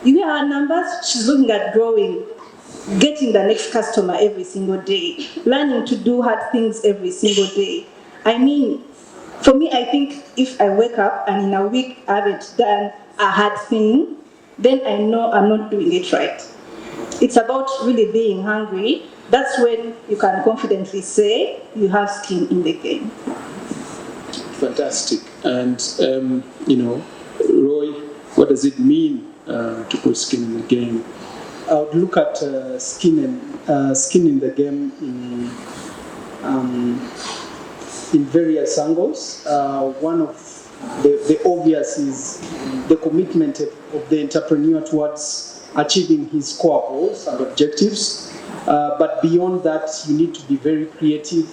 You hear her numbers, she's looking at growing, getting the next customer every single day, learning to do hard things every single day. I mean, for me, I think if I wake up and in a week I haven't done a hard thing, then I know I'm not doing it right. It's about really being hungry. That's when you can confidently say you have skin in the game. Fantastic. And, Roy, what does it mean to put skin in the game? I would look at skin in the game in various angles. One of the obvious is the commitment of the entrepreneur towards achieving his core goals and objectives. But beyond that, you need to be very creative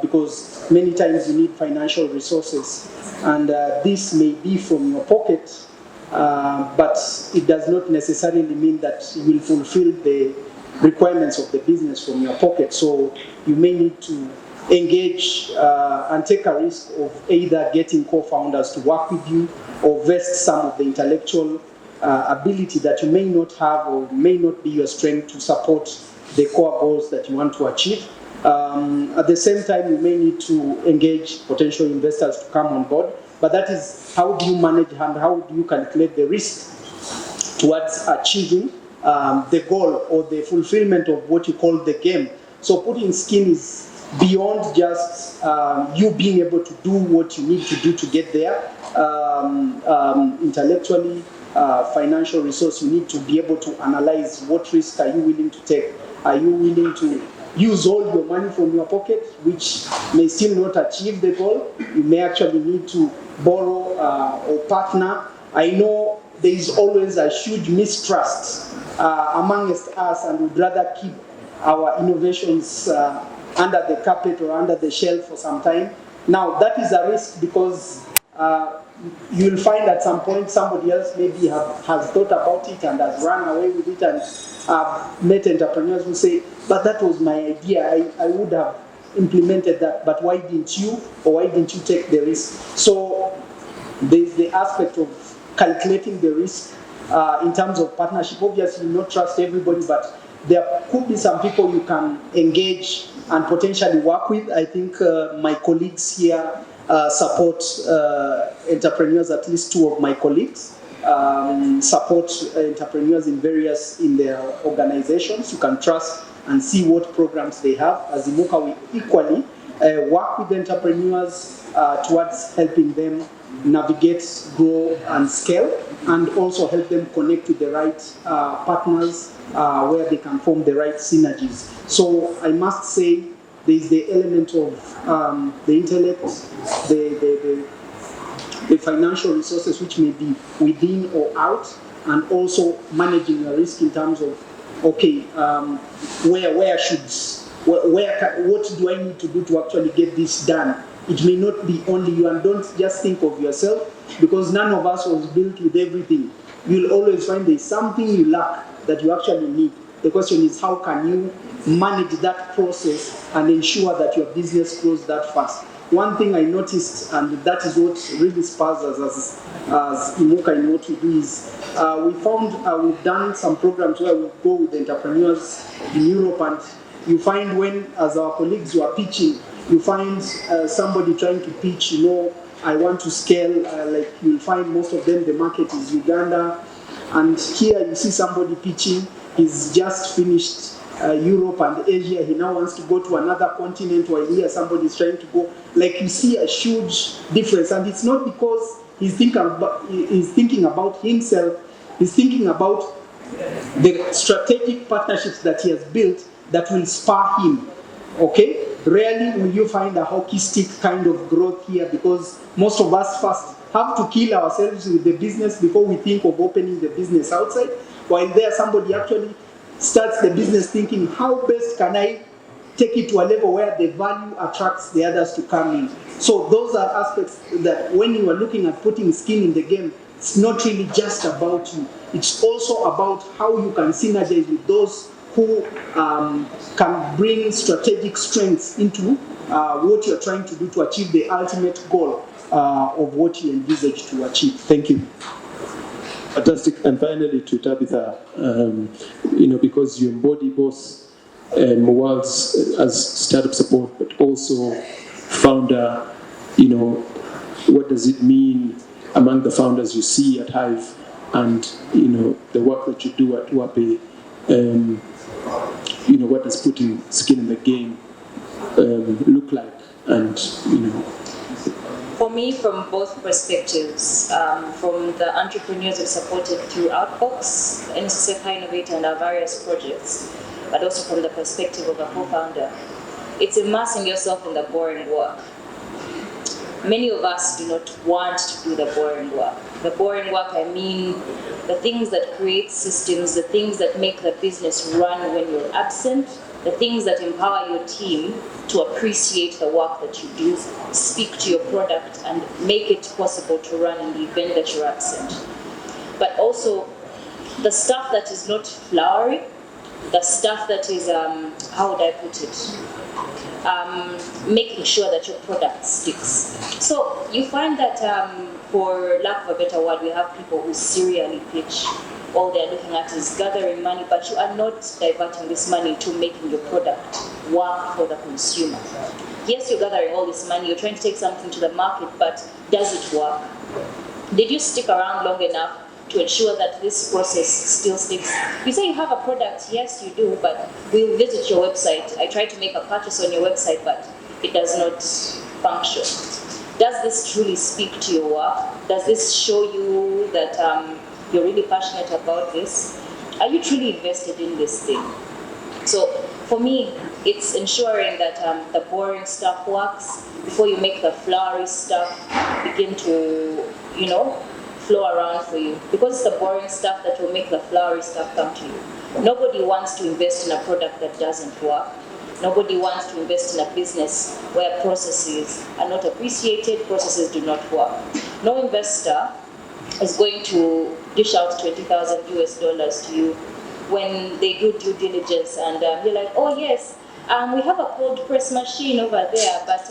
because many times you need financial resources. And this may be from your pocket, but it does not necessarily mean that you will fulfill the requirements of the business from your pocket. So you may need to engage and take a risk of either getting co-founders to work with you or vest some of the intellectual ability that you may not have or may not be your strength to support the core goals that you want to achieve. At the same time, you may need to engage potential investors to come on board, but that is how do you manage and how do you calculate the risk towards achieving the goal or the fulfillment of what you call the game. So putting skin is beyond just you being able to do what you need to do to get there. Intellectually, financial resource, you need to be able to analyze what risk are you willing to take. Are you willing to use all your money from your pocket, which may still not achieve the goal? You may actually need to borrow or partner. I know there is always a huge mistrust amongst us, and we'd rather keep our innovations under the carpet or under the shelf for some time. Now, that is a risk because you'll find at some point somebody else maybe has thought about it and has run away with it, and met entrepreneurs who say, but that was my idea, I would have implemented that, but why didn't you, or why didn't you take the risk? So there's the aspect of calculating the risk in terms of partnership. Obviously, you not trust everybody, but there could be some people you can engage and potentially work with. I think my colleagues here support entrepreneurs, at least two of my colleagues support entrepreneurs in their organizations. You can trust and see what programs they have. As Imuka, we equally work with entrepreneurs towards helping them navigate, grow, and scale, and also help them connect with the right partners where they can form the right synergies. So I must say there is the element of the intellect, the financial resources which may be within or out, and also managing your risk in terms of, okay, what do I need to do to actually get this done? It may not be only you, and don't just think of yourself, because none of us was built with everything. You'll always find there's something you lack that you actually need. The question is, how can you manage that process and ensure that your business grows that fast? One thing I noticed, and that is what really spurs us as Imuka in what we do, is we found we've done some programs where we go with entrepreneurs in Europe, and you find when, as our colleagues were pitching, you find somebody trying to pitch, I want to scale, like you'll find most of them, the market is Uganda, and here you see somebody pitching, he's just finished Europe and Asia, he now wants to go to another continent, while here somebody is trying to go, like you see a huge difference, and it's not because he's thinking about himself, he's thinking about the strategic partnerships that he has built that will spur him, okay? Rarely will you find a hockey stick kind of growth here, because most of us first have to kill ourselves with the business before we think of opening the business outside, while there somebody actually starts the business thinking, how best can I take it to a level where the value attracts the others to come in. So those are aspects that when you are looking at putting skin in the game, it's not really just about you. It's also about how you can synergize with those who can bring strategic strengths into what you're trying to do to achieve the ultimate goal of what you envisage to achieve. Thank you. Fantastic. And finally, to Tabitha, because you embody both worlds as startup support, but also founder, what does it mean among the founders you see at Hive, and the work that you do at Wape? What does putting skin in the game look like? And For me, from both perspectives, from the entrepreneurs we've supported through Outbox, NCCF High Innovator, and our various projects, but also from the perspective of a co-founder, it's immersing yourself in the boring work. Many of us do not want to do the boring work. The boring work, I mean the things that create systems, the things that make the business run when you're absent, the things that empower your team to appreciate the work that you do, speak to your product, and make it possible to run in the event that you're absent. But also the stuff that is not flowery, the stuff that is, how would I put it? Making sure that your product sticks. So you find that, for lack of a better word, we have people who serially pitch. All they're looking at is gathering money, but you are not diverting this money to making your product work for the consumer. Yes, you're gathering all this money, you're trying to take something to the market, but does it work? Did you stick around long enough to ensure that this process still sticks? You say you have a product, yes you do, but we'll visit your website. I try to make a purchase on your website, but it does not function. Does this truly speak to your work? Does this show you that you're really passionate about this? Are you truly invested in this thing? So for me, it's ensuring that the boring stuff works before you make the flowery stuff begin to, flow around for you. Because it's the boring stuff that will make the flowery stuff come to you. Nobody wants to invest in a product that doesn't work. Nobody wants to invest in a business where processes are not appreciated, processes do not work. No investor is going to dish out $20,000 to you when they do due diligence and you're like, oh yes, we have a cold press machine over there, but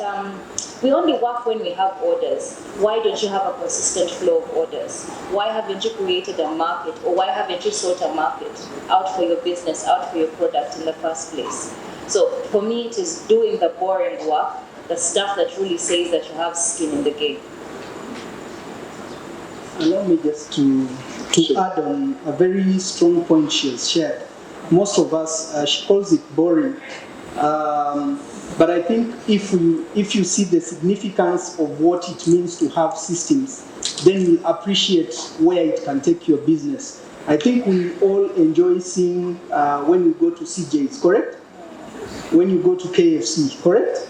we only work when we have orders. Why don't you have a consistent flow of orders? Why haven't you created a market, or why haven't you sought a market out for your business, out for your product in the first place? So for me, it is doing the boring work, the stuff that really says that you have skin in the game. Allow me just to add on a very strong point she has shared. Most of us, she calls it boring, but I think if you see the significance of what it means to have systems, then you appreciate where it can take your business. I think we all enjoy seeing when we go to CJ's, correct? When you go to KFC, correct?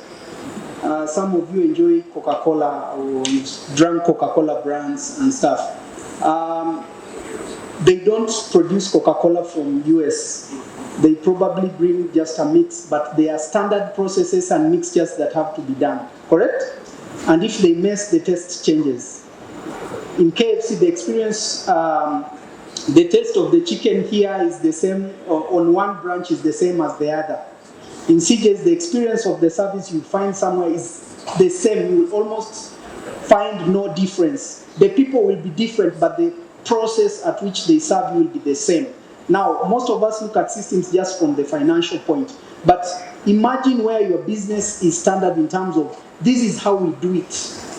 Some of you enjoy Coca-Cola, or you've drunk Coca-Cola brands and stuff. They don't produce Coca-Cola from US. They probably bring just a mix, but there are standard processes and mixtures that have to be done, correct? And if they mess, the taste changes. In KFC, the experience, the taste of the chicken here is the same, on one branch is the same as the other. In CJ's, the experience of the service you find somewhere is the same. You will almost find no difference. The people will be different, but the process at which they serve will be the same. Now, most of us look at systems just from the financial point, but imagine where your business is standard in terms of this is how we do it.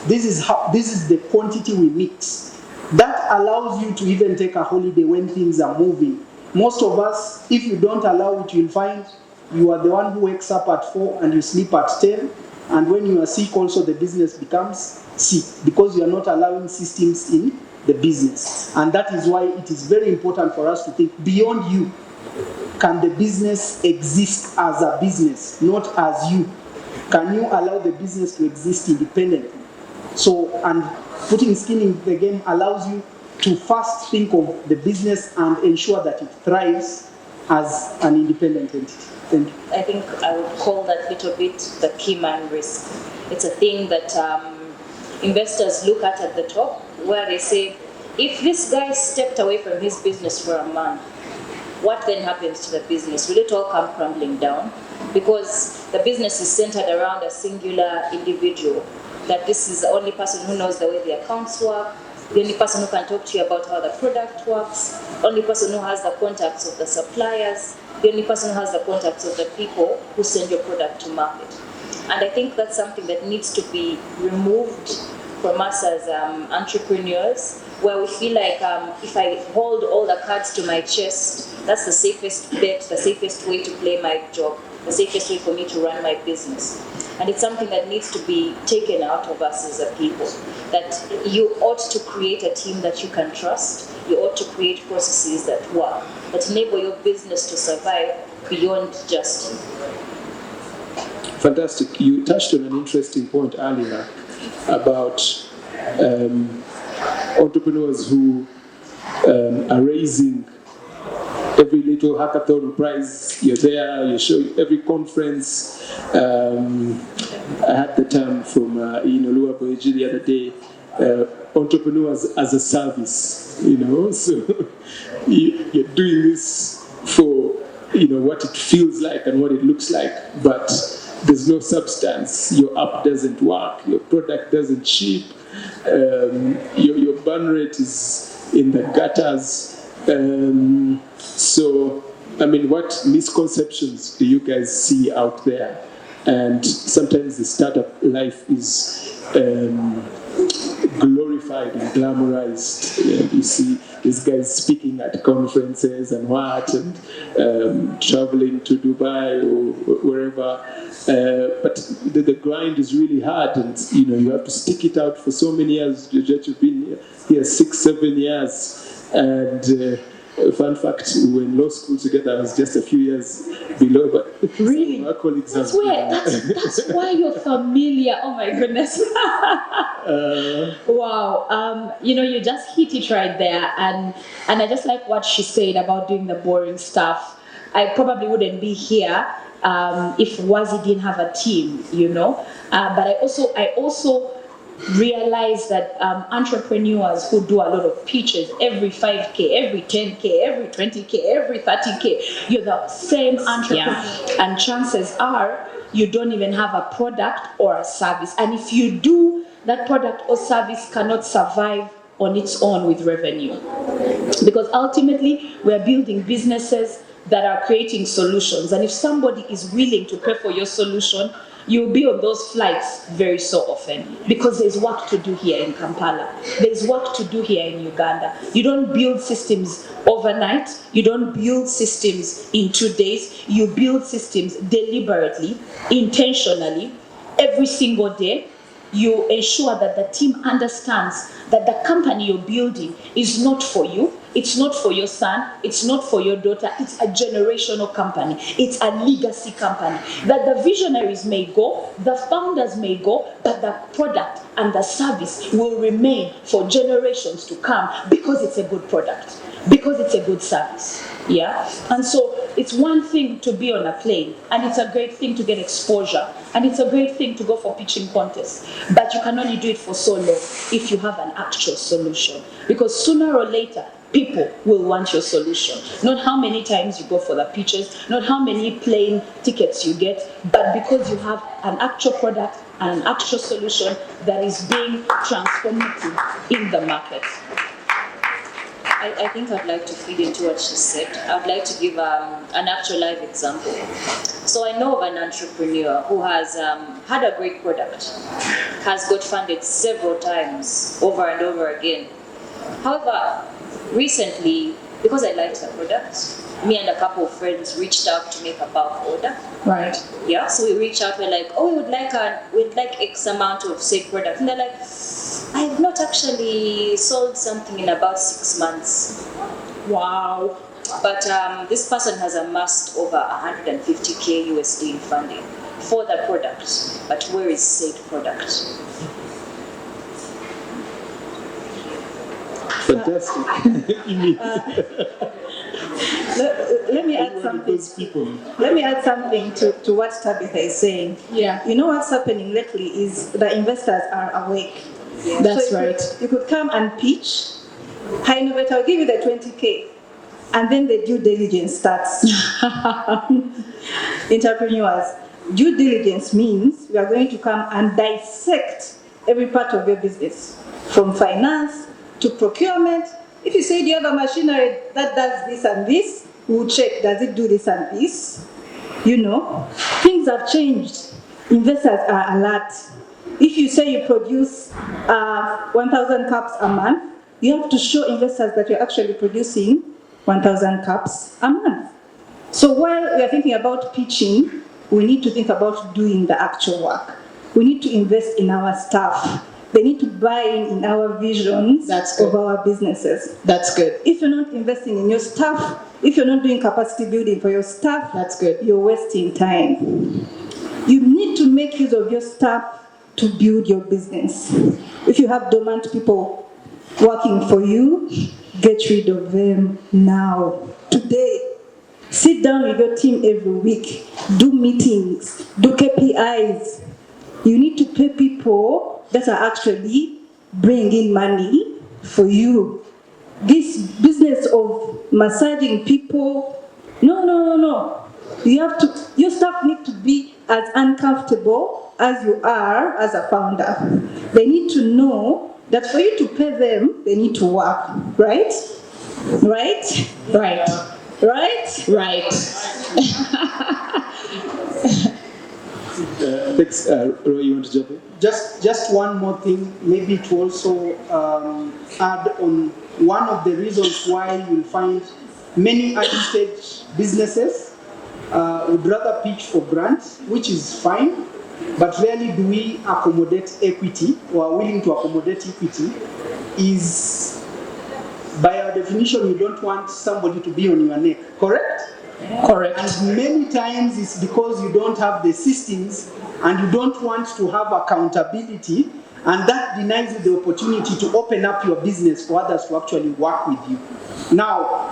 This is the quantity we mix. That allows you to even take a holiday when things are moving. Most of us, if you don't allow it, you'll find you are the one who wakes up at 4 and you sleep at 10. And when you are sick also, the business becomes sick because you are not allowing systems in the business. And that is why it is very important for us to think beyond you. Can the business exist as a business, not as you? Can you allow the business to exist independently? So, and putting skin in the game allows you to first think of the business and ensure that it thrives as an independent entity. Thank you. I think I would call that little bit the key man risk. It's a thing that investors look at the top, where they say, if this guy stepped away from his business for a month, what then happens to the business? Will it all come crumbling down? Because the business is centered around a singular individual, that this is the only person who knows the way the accounts work, the only person who can talk to you about how the product works, only person who has the contacts of the suppliers, the only person who has the contacts of the people who send your product to market. And I think that's something that needs to be removed from us as entrepreneurs, where we feel like if I hold all the cards to my chest, that's the safest bet, the safest way to play my job, the safest way for me to run my business. And it's something that needs to be taken out of us as a people, that you ought to create a team that you can trust, you ought to create processes that work, that enable your business to survive beyond just you. Fantastic. You touched on an interesting point earlier about entrepreneurs who are raising every little hackathon prize. You're there, you show every conference. I had the term from Inolua Boeji the other day, entrepreneurs as a service, so you're doing this for what it feels like and what it looks like, but there's no substance. Your app doesn't work, your product doesn't ship, your burn rate is in the gutters. So, what misconceptions do you guys see out there? And sometimes the startup life is glorified and glamorized. You see these guys speaking at conferences and traveling to Dubai or wherever. But the grind is really hard, and you have to stick it out for so many years. You've been here 6-7 years, and fun fact: we were in law school together. I was just a few years below, but really, our colleagues that's weird. That's why you're familiar. Oh my goodness! Wow. You just hit it right there, and I just like what she said about doing the boring stuff. I probably wouldn't be here if Wazi didn't have a team, But I also realize that entrepreneurs who do a lot of pitches every 5K, every 10K, every 20K, every 30K, you're the same entrepreneur. Yeah. And chances are you don't even have a product or a service. And if you do, that product or service cannot survive on its own with revenue. Because ultimately, we're building businesses that are creating solutions. And if somebody is willing to pay for your solution, you'll be on those flights very so often, because there's work to do here in Kampala. There's work to do here in Uganda. You don't build systems overnight. You don't build systems in 2 days. You build systems deliberately, intentionally, every single day. You ensure that the team understands that the company you're building is not for you, it's not for your son, it's not for your daughter, it's a generational company, it's a legacy company. That the visionaries may go, the founders may go, but the product and the service will remain for generations to come, because it's a good product, because it's a good service. Yeah? And so it's one thing to be on a plane, and it's a great thing to get exposure, and it's a great thing to go for pitching contests, but you can only do it for so long if you have an actual solution, because sooner or later people will want your solution. Not how many times you go for the pitches, not how many plane tickets you get, but because you have an actual product and an actual solution that is being transformative in the market. I think I'd like to feed into what she said. I'd like to give an actual live example. So I know of an entrepreneur who has had a great product, has got funded several times, over and over again. However, recently, because I liked the product, me and a couple of friends reached out to make a bulk order. Right. Yeah, so we reached out, we're like, oh, we'd like X amount of said product. And they're like, I have not actually sold something in about 6 months. Wow. But this person has amassed over 150K USD in funding for the product. But where is said product? Fantastic. Let me add something. Let me add something to what Tabitha is saying. Yeah. You know what's happening lately is the investors are awake. Yeah. That's so right. You could come and pitch. Hi, Innovator, I'll give you the 20K. And then the due diligence starts. Entrepreneurs, due diligence means we are going to come and dissect every part of your business, from finance to procurement. If you say you have a machinery that does this and this, we'll check, does it do this and this? You know, things have changed. Investors are alert. If you say you produce 1,000 cups a month, you have to show investors that you're actually producing 1,000 cups a month. So while we are thinking about pitching, we need to think about doing the actual work. We need to invest in our staff. They need to buy in our visions of our businesses. That's good. If you're not investing in your staff, if you're not doing capacity building for your staff, That's good. You're wasting time. You need to make use of your staff to build your business. If you have dormant people working for you, get rid of them now, today. Sit down with your team every week, do meetings, do KPIs. You need to pay people that are actually bringing money for you. This business of massaging people, no. Your staff need to be as uncomfortable as you are as a founder. They need to know that for you to pay them, they need to work, right? Right? Right. Right? Right. Thanks. Roy, you want to jump in? Just one more thing, maybe to also add on one of the reasons why you'll find many early-stage businesses would rather pitch for grants, which is fine, but rarely do we accommodate equity or are willing to accommodate equity, is by our definition, you don't want somebody to be on your neck, correct? Correct. And many times it's because you don't have the systems and you don't want to have accountability, and that denies you the opportunity to open up your business for others to actually work with you. Now,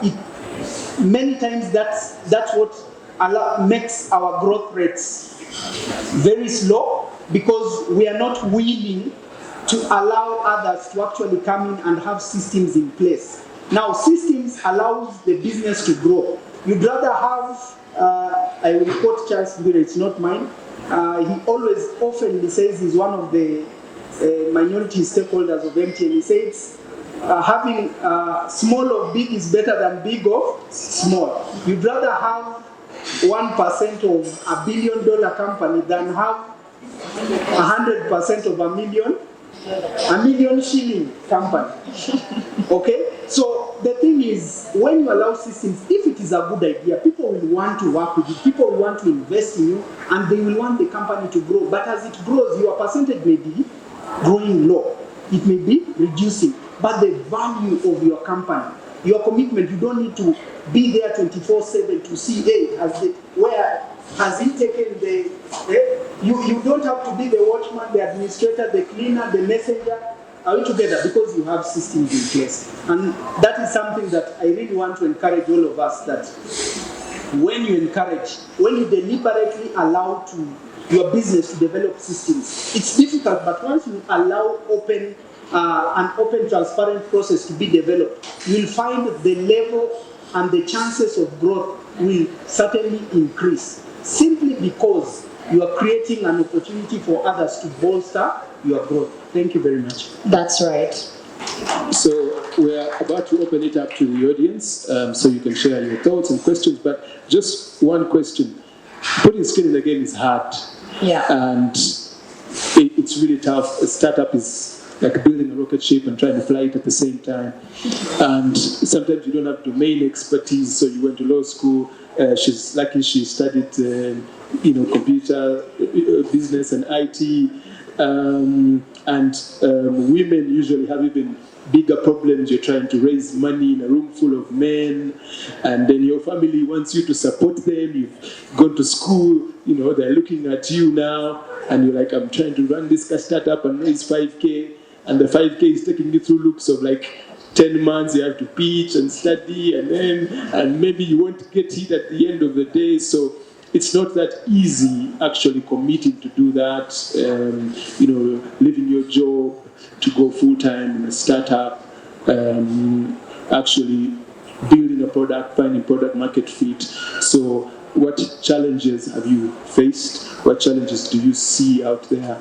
many times that's what makes our growth rates very slow, because we are not willing to allow others to actually come in and have systems in place. Now, systems allows the business to grow. You'd rather have, I will quote Charles Mbire, it's not mine. He always often says he's one of the minority stakeholders of MTN. He says having small of big is better than big of small. You'd rather have 1% of $1 billion company than have 100% of a million shilling company. Okay? So the thing is, when you allow systems, if it is a good idea, people will want to work with you, people will want to invest in you, and they will want the company to grow. But as it grows, your percentage may be growing low. It may be reducing. But the value of your company, your commitment, you don't need to be there 24/7 to see, hey, where has he taken the... You don't have to be the watchman, the administrator, the cleaner, the messenger. Are we together? Because you have systems in place. And that is something that I really want to encourage all of us, that when you deliberately allow your business to develop systems, it's difficult, but once you allow an open, transparent process to be developed, you'll find the level and the chances of growth will certainly increase, simply because you are creating an opportunity for others to bolster your growth. Thank you very much. That's right. So we are about to open it up to the audience, so you can share your thoughts and questions. But just one question: putting skin in the game is hard, and it's really tough. A startup is like building a rocket ship and trying to fly it at the same time. And sometimes you don't have domain expertise, so you went to law school. She's lucky she studied, computer business and IT. And women usually have even bigger problems. You're trying to raise money in a room full of men, and then your family wants you to support them. You've gone to school, they're looking at you now, and you're like, I'm trying to run this startup and raise 5K, and the 5K is taking you through loops of like 10 months. You have to pitch and study, and maybe you won't get it at the end of the day. So it's not that easy actually committing to do that, leaving your job to go full-time in a startup, actually building a product, finding product market fit. So what challenges have you faced? What challenges do you see out there,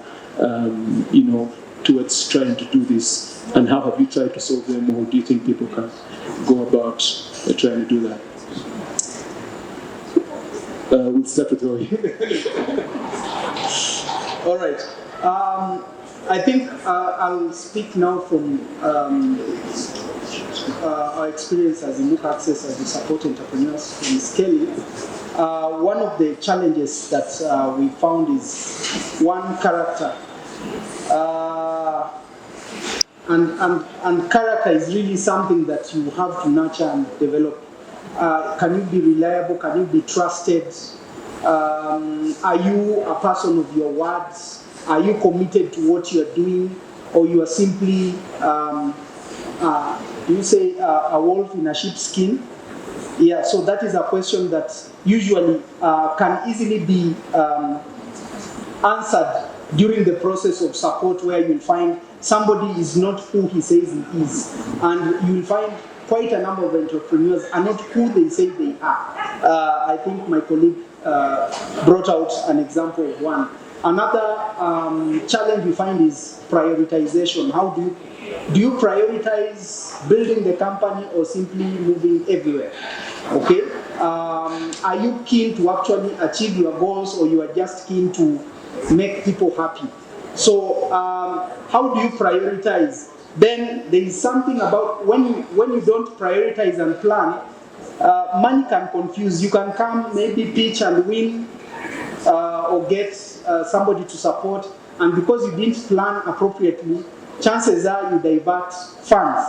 towards trying to do this, and how have you tried to solve them, or do you think people can go about trying to do that? We'll start with Roy. All right. I think I'll speak now from our experience as Imuka Access as we support entrepreneurs in scaling. One of the challenges that we found is one, character. And character is really something that you have to nurture and develop. Can you be reliable? Can you be trusted? Are you a person of your words? Are you committed to what you are doing? Or you are simply, do you say a wolf in a sheep's skin? Yeah, so that is a question that usually can easily be answered during the process of support, where you'll find somebody is not who he says he is. And you'll find quite a number of entrepreneurs are not who they say they are. I think my colleague brought out an example of one. Another challenge we find is prioritization. How do you prioritize building the company or simply moving everywhere? Okay. Are you keen to actually achieve your goals, or you are just keen to make people happy? So how do you prioritize? Then there is something about when you don't prioritize and plan, money can confuse. You can come, maybe pitch and win, or get somebody to support, and because you didn't plan appropriately, chances are you divert funds.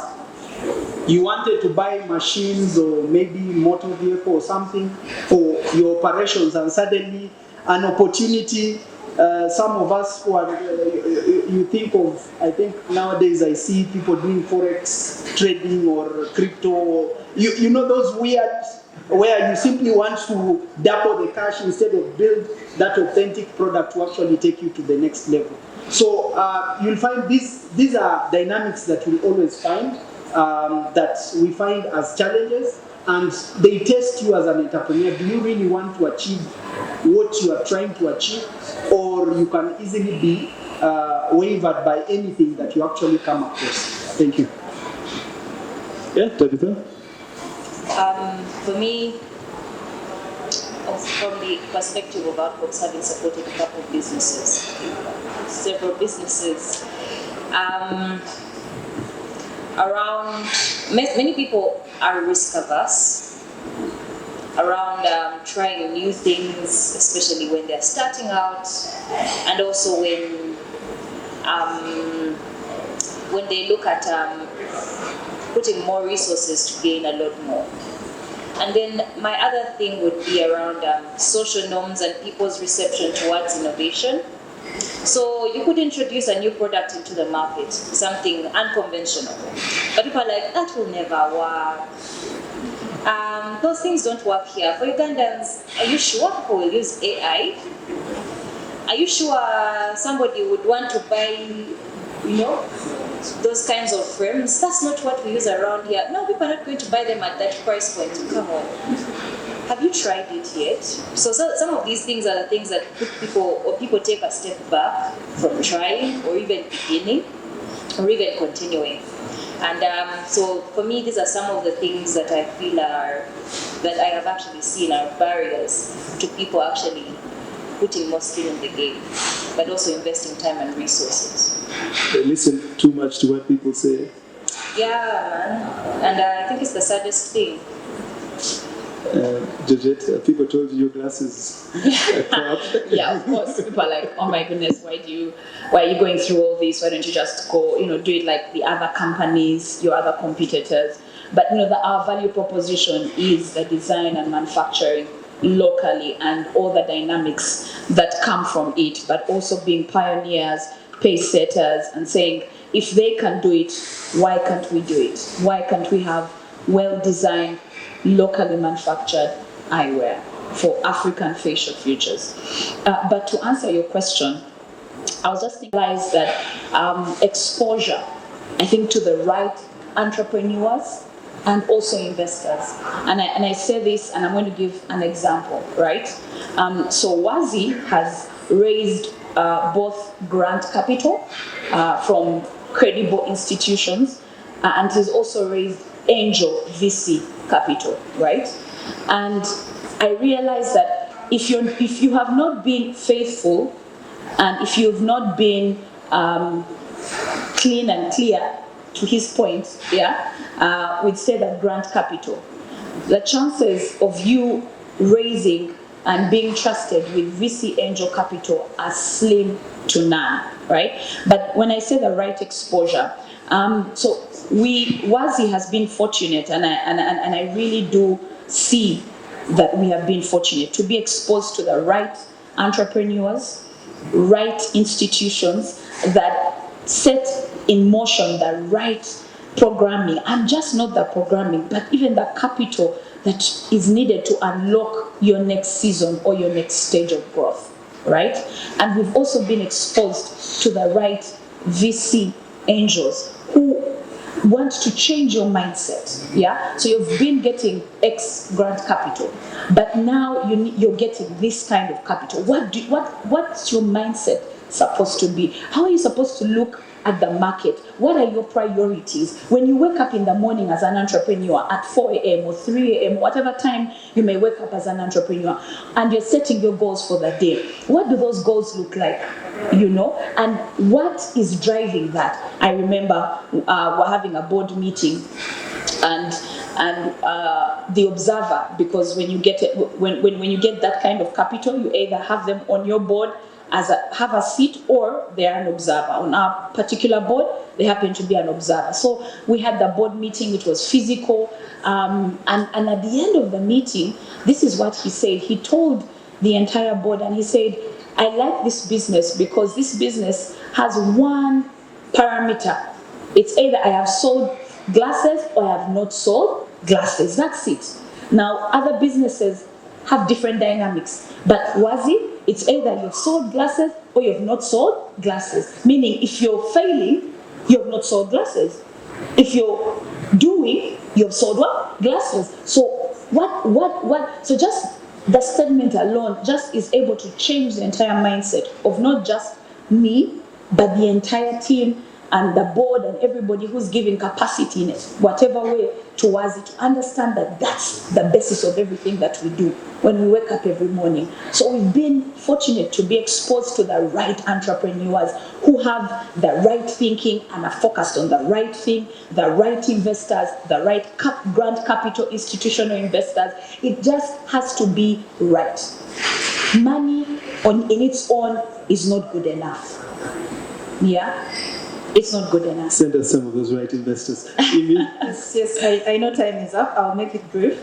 You wanted to buy machines or maybe motor vehicle or something for your operations, and suddenly an opportunity. Some of us who are, you think of, I think nowadays I see people doing forex trading or crypto. You know those weird, where you simply want to double the cash instead of build that authentic product to actually take you to the next level. So you'll find these are dynamics that we'll always find, that we find as challenges, and they test you as an entrepreneur. Do you really want to achieve what you are trying to achieve, or you can easily be wavered by anything that you actually come across? Thank you. Yeah, Tabitha? For me, from the perspective of outputs, having supported a couple of businesses, several businesses, around, many people are risk averse around trying new things, especially when they're starting out, and also when they look at putting more resources to gain a lot more. And then my other thing would be around social norms and people's reception towards innovation. So you could introduce a new product into the market, something unconventional, but people are like, that will never work. Those things don't work here. For Ugandans, are you sure people will use AI? Are you sure somebody would want to buy, those kinds of frames? That's not what we use around here. No, people are not going to buy them at that price point. Come on. Have you tried it yet? So some of these things are the things that put people take a step back from trying, or even beginning, or even continuing. And so for me, these are some of the things that I feel that I have actually seen are barriers to people actually putting more skin in the game, but also investing time and resources. They listen too much to what people say. Yeah, man. And I think it's the saddest thing. Georgette, people told you your glasses are crap. Yeah, of course. People are like, oh my goodness, why are you going through all this? Why don't you just go, do it like the other companies, your other competitors? But our value proposition is the design and manufacturing locally and all the dynamics that come from it, but also being pioneers, pace setters, and saying, if they can do it, why can't we do it? Why can't we have well-designed, locally manufactured eyewear for African facial futures? But to answer your question, I was just thinking that exposure, I think, to the right entrepreneurs and also investors. And I say this, and I'm going to give an example, right? So Wazi has raised both grant capital from credible institutions, and he's also raised angel VC capital, right? And I realized that if you have not been faithful, and if you've not been clean and clear, to his point, we'd say that grant capital, the chances of you raising and being trusted with VC angel capital are slim to none, right? But when I say the right exposure, so Wazi has been fortunate, and I really do see that we have been fortunate to be exposed to the right entrepreneurs, right institutions that set in motion the right programming, and just not the programming, but even the capital that is needed to unlock your next season or your next stage of growth, right? And we've also been exposed to the right VC angels who want to change your mindset, So you've been getting X grant capital, but now you're getting this kind of capital. What's your mindset supposed to be? How are you supposed to look at the market? What are your priorities? When you wake up in the morning as an entrepreneur at 4 a.m. or 3 a.m., whatever time you may wake up as an entrepreneur, and you're setting your goals for the day, what do those goals look like? And what is driving that? I remember we're having a board meeting, and the observer, because when you get it, when you get that kind of capital, you either have them on your board have a seat, or they are an observer. On our particular board, they happen to be an observer. So we had the board meeting, it was physical, and at the end of the meeting, this is what he said. He told the entire board, and he said, I like this business because this business has one parameter. It's either I have sold glasses or I have not sold glasses. That's it. Now, other businesses have different dynamics, but Wazi, it's either you've sold glasses or you've not sold glasses. Meaning, if you're failing, you've not sold glasses. If you're doing, you've sold what? Glasses. So what? So just the statement alone just is able to change the entire mindset of not just me, but the entire team and the board and everybody who's giving capacity in it, whatever way, towards it, to understand that that's the basis of everything that we do when we wake up every morning. So we've been fortunate to be exposed to the right entrepreneurs who have the right thinking and are focused on the right thing, the right investors, the right grant capital institutional investors. It just has to be right. Money in its own is not good enough. It's not good enough. Send us some of those right investors. Yes, I know time is up. I'll make it brief.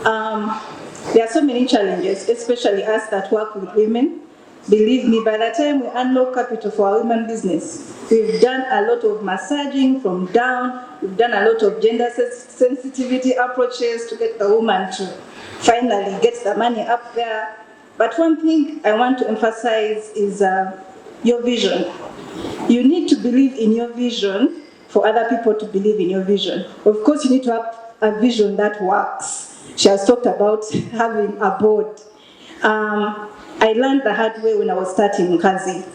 There are so many challenges, especially us that work with women. Believe me, by the time we unlock capital for our women business, we've done a lot of massaging from down. We've done a lot of gender sensitivity approaches to get the woman to finally get the money up there. But one thing I want to emphasize is your vision. You need to believe in your vision for other people to believe in your vision. Of course, you need to have a vision that works. She has talked about having a board. I learned the hard way when I was starting Kazi.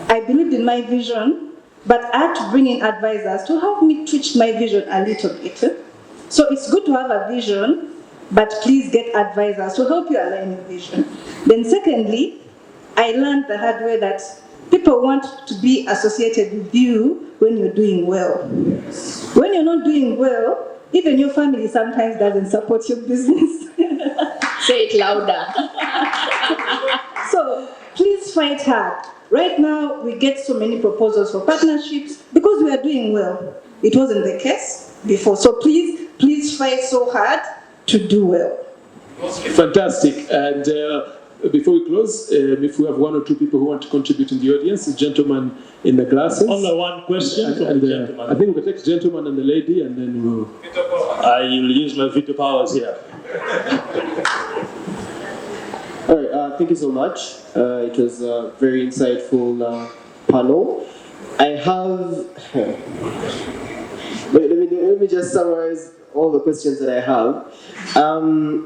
I believed in my vision, but I had to bring in advisors to help me twitch my vision a little bit. So it's good to have a vision, but please get advisors to help you align your vision. Then secondly, I learned the hard way that people want to be associated with you when you're doing well. When you're not doing well, even your family sometimes doesn't support your business. Say it louder. So please fight hard. Right now, we get so many proposals for partnerships because we are doing well. It wasn't the case before. So please fight so hard to do well. Fantastic. And before we close, if we have one or two people who want to contribute in the audience, the gentleman in the glasses. Only one question from the gentleman. I think we can take the gentleman and the lady, and then we'll... I will use my veto powers here. All right, thank you so much. It was a very insightful panel. I have... let me just summarize all the questions that I have.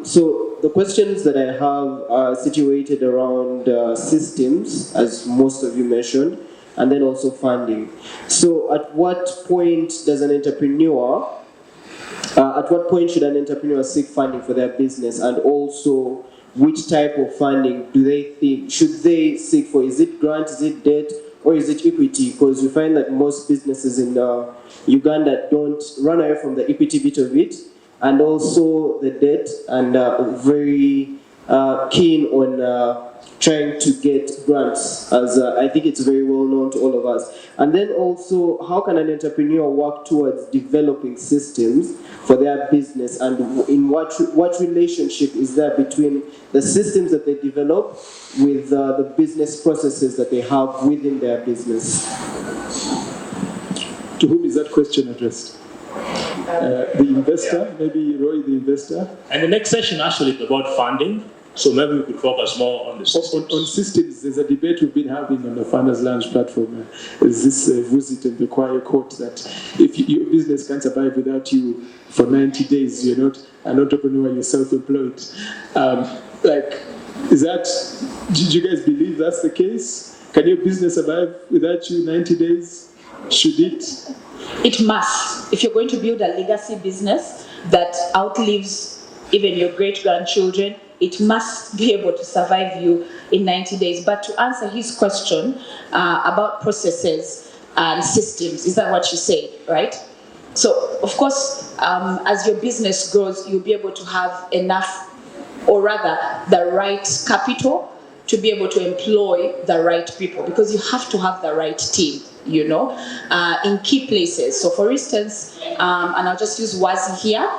So the questions that I have are situated around systems, as most of you mentioned, and then also funding. So at what point does an entrepreneur, at what point should an entrepreneur seek funding for their business, and also which type of funding do they think should they seek for? Is it grant, is it debt, or is it equity? Because we find that most businesses in Uganda don't run away from the equity bit of it, and also the debt, and very keen on trying to get grants, as I think it's very well known to all of us. And then also, how can an entrepreneur work towards developing systems for their business, and in what relationship is there between the systems that they develop with the business processes that they have within their business? To whom is that question addressed? The investor, maybe Roy, the investor. And the next session actually is about funding, so maybe we could focus more on the systems. On systems, there's a debate we've been having on the Founders Lounge platform. There's this Vusit and the choir quote that if your business can't survive without you for 90 days, you're not an entrepreneur, you're self-employed. Is that, did you guys believe that's the case? Can your business survive without you 90 days? Should it? It must. If you're going to build a legacy business that outlives even your great-grandchildren, it must be able to survive you in 90 days. But to answer his question about processes and systems, is that what you said, right? So, of course, as your business grows, you'll be able to have enough, or rather, the right capital to be able to employ the right people, because you have to have the right team, you know, in key places. So for instance, and I'll just use Wazi here,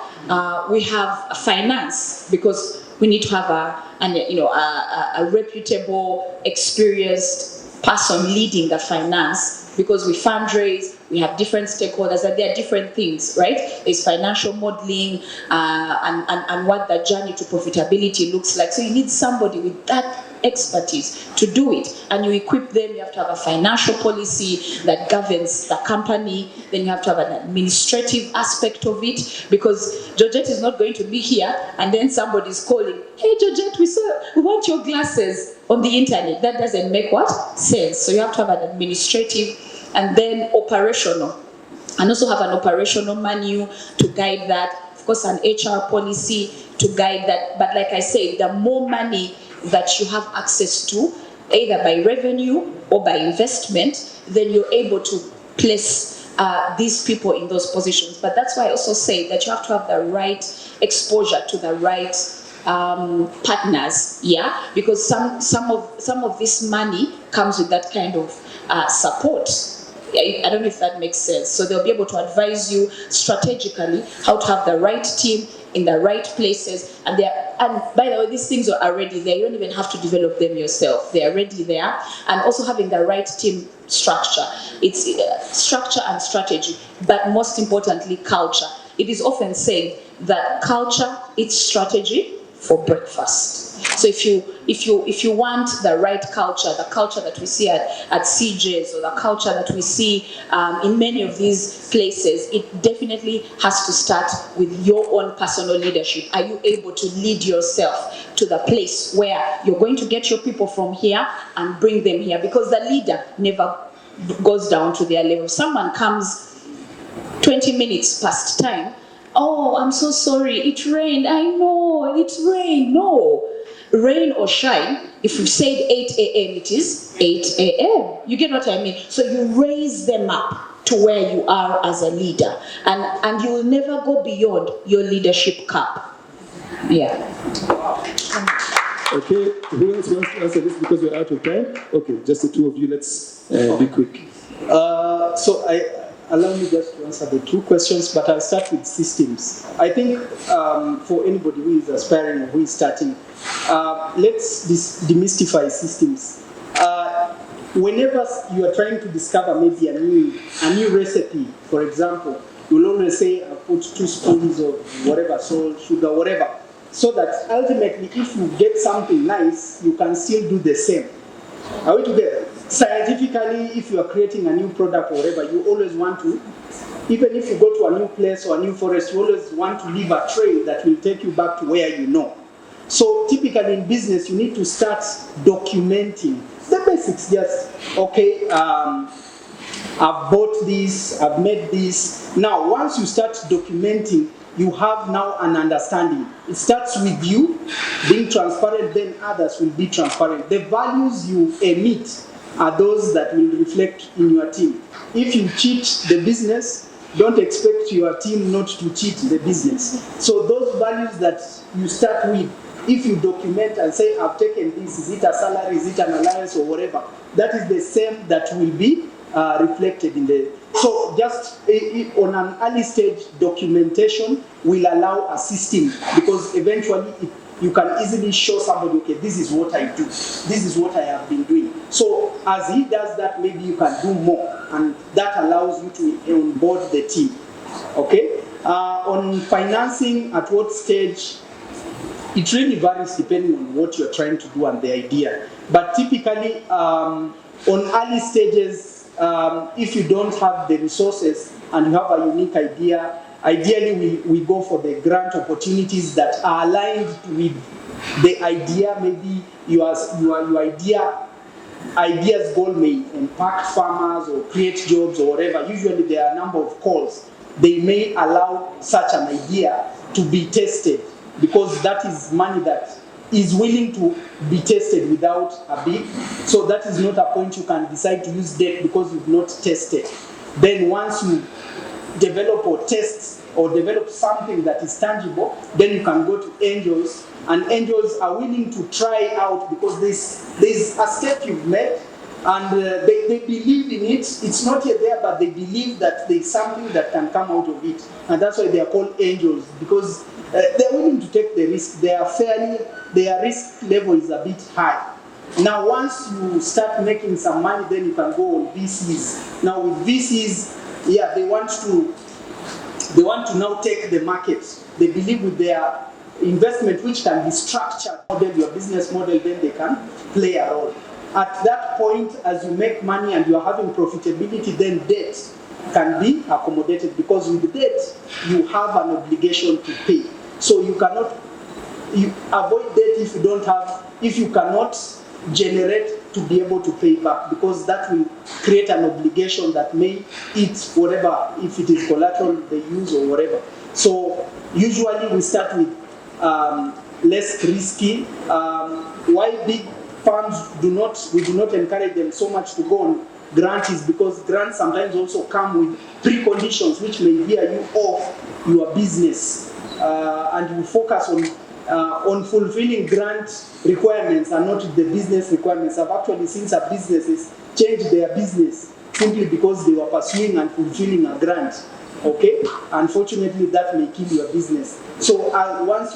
we have finance, because we need to have a reputable, experienced person leading the finance, because we fundraise, we have different stakeholders, and there are different things, right? There's financial modeling and what the journey to profitability looks like. So you need somebody with that expertise to do it, and you equip them. You have to have a financial policy that governs the company. Then you have to have an administrative aspect of it, because Georgette is not going to be here and then somebody's calling, hey Georgette, we want your glasses on the internet. That doesn't make what? Sense. So you have to have an administrative and then operational, and also have an operational manual to guide that. Of course, an HR policy to guide that. But like I said, the more money that you have access to, either by revenue or by investment, then you're able to place these people in those positions. But that's why I also say that you have to have the right exposure to the right partners, yeah, because some of this money comes with that kind of support. I don't know if that makes sense. So they'll be able to advise you strategically how to have the right team in the right places, and by the way, these things are already there. You don't even have to develop them yourself. They are already there. And also having the right team structure. It's structure and strategy, but most importantly, culture. It is often said that culture is strategy for breakfast. So if you want the right culture, the culture that we see at CJ's, or the culture that we see in many of these places, it definitely has to start with your own personal leadership. Are you able to lead yourself to the place where you're going to get your people from here and bring them here? Because the leader never goes down to their level. Someone comes 20 minutes past time. Oh, I'm so sorry, it rained. I know, it rained. No. Rain or shine, if you said 8 a.m., it is 8 a.m. You get what I mean? So you raise them up to where you are as a leader. And you will never go beyond your leadership cup. Yeah. Okay, who else wants to answer this, because we're out of time? Okay, just the two of you, let's be quick. Allow me just to answer the two questions, but I'll start with systems. I think for anybody who is aspiring or who is starting, let's demystify systems. Whenever you are trying to discover maybe a new recipe, for example, you'll always say, I'll put 2 spoons of whatever, salt, sugar, whatever, so that ultimately if you get something nice, you can still do the same. Are we together? Scientifically, if you are creating a new product or whatever, you always want to, even if you go to a new place or a new forest, you always want to leave a trail that will take you back to where you know. So typically in business, you need to start documenting the basics. Just, okay, I've bought this, I've made this. Now, once you start documenting, you have now an understanding. It starts with you being transparent, then others will be transparent. The values you emit are those that will reflect in your team. If you cheat the business, don't expect your team not to cheat the business. So those values that you start with, if you document and say, I've taken this, is it a salary, is it an allowance or whatever, that is the same that will be reflected in the... So just on an early stage, documentation will allow a system, because eventually you can easily show somebody, okay, this is what I do, this is what I have been doing. So as he does that, maybe you can do more, and that allows you to onboard the team. Okay? On financing, at what stage, it really varies depending on what you're trying to do and the idea. But typically, on early stages, if you don't have the resources and you have a unique idea, ideally we go for the grant opportunities that are aligned with the idea. Maybe your idea's goal may impact farmers or create jobs or whatever. Usually there are a number of calls. They may allow such an idea to be tested, because that is money that is willing to be tested without a bid. So that is not a point you can decide to use debt because you've not tested. Then once you develop or test or develop something that is tangible, then you can go to angels, and angels are willing to try out because there's a step you've made, and they believe in it. It's not yet there, but they believe that there's something that can come out of it. And that's why they are called angels, because they're willing to take the risk. Their risk level is a bit high. Now, once you start making some money, then you can go on VCs. Now, with VCs, yeah, they want to now take the market. They believe with their investment, which can be structured, model your business model, then they can play a role. At that point, as you make money and you are having profitability, then debt can be accommodated, because with debt, you have an obligation to pay. So you avoid debt if you cannot generate to be able to pay back, because that will create an obligation that may eat whatever, if it is collateral they use or whatever. So usually we start with less risky. Why big firms we do not encourage them so much to go on grant is because grants sometimes also come with preconditions which may veer you off your business, and you focus on fulfilling grant requirements and not the business requirements. I've actually seen some businesses change their business simply because they were pursuing and fulfilling a grant. Okay? Unfortunately, that may kill your business. So once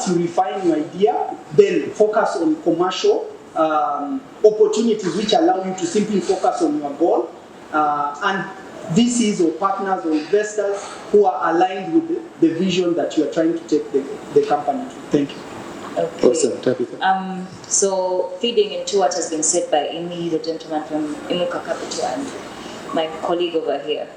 you refine your idea, then focus on commercial opportunities which allow you to simply focus on your goal, and VCs or partners or investors who are aligned with the vision that you are trying to take the company to. Thank you. Okay. Awesome, Tabitha. So feeding into what has been said by Amy, the gentleman from Imuka Capital, and my colleague over here.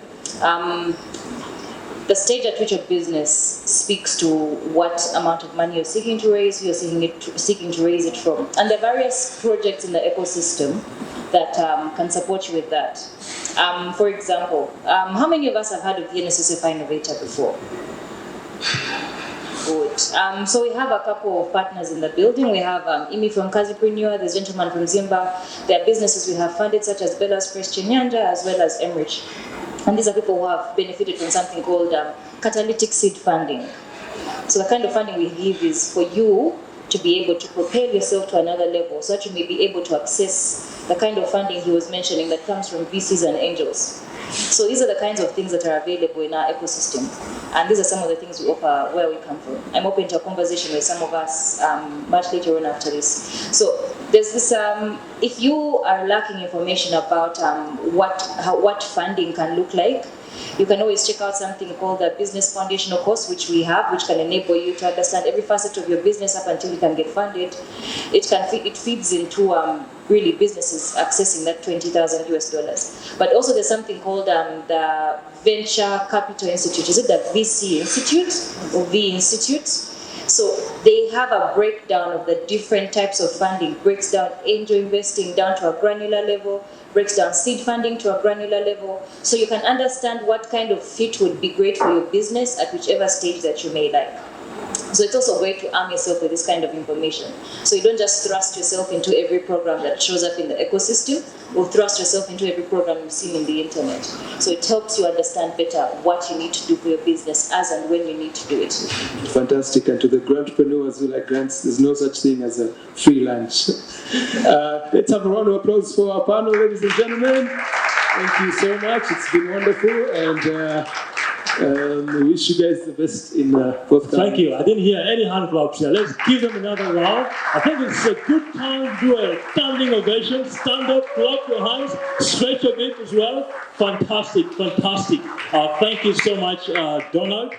The stage at which a business speaks to what amount of money you're seeking to raise, who you're seeking to raise it from. And there are various projects in the ecosystem that can support you with that. For example, how many of us have heard of the NSSFI Innovator before? Good. So we have a couple of partners in the building. We have Imi from Kazipreneur, there's a gentleman from Zimba. There are businesses we have funded, such as Bella's Fresh Chinyanja, as well as Emrich. And these are people who have benefited from something called catalytic seed funding. So the kind of funding we give is for you to be able to propel yourself to another level, so that you may be able to access the kind of funding he was mentioning that comes from VCs and angels. So these are the kinds of things that are available in our ecosystem. And these are some of the things we offer where we come from. I'm open to a conversation with some of us much later on after this. So there's this, if you are lacking information about what funding can look like, you can always check out something called the Business Foundational course, which we have, which can enable you to understand every facet of your business up until you can get funded. It feeds into really businesses accessing that $20,000 US. But also there's something called the Venture Capital Institute. Is it the VC Institute or V Institute? So they have a breakdown of the different types of funding, breaks down angel investing down to a granular level, breaks down seed funding to a granular level, so you can understand what kind of fit would be great for your business at whichever stage that you may like. So it's also great to arm yourself with this kind of information. So you don't just thrust yourself into every program that shows up in the ecosystem, or thrust yourself into every program you've seen in the internet. So it helps you understand better what you need to do for your business as and when you need to do it. Fantastic. And to the grantpreneurs who like grants, there's no such thing as a free lunch. Let's have a round of applause for our panel, ladies and gentlemen. Thank you so much. It's been wonderful. And we wish you guys the best in forthcoming. Thank you. I didn't hear any hand claps here. Let's give them another round. I think it's a good time to do a standing ovation. Stand up, clap your hands, stretch a bit as well. Fantastic, fantastic. Thank you so much, Donald.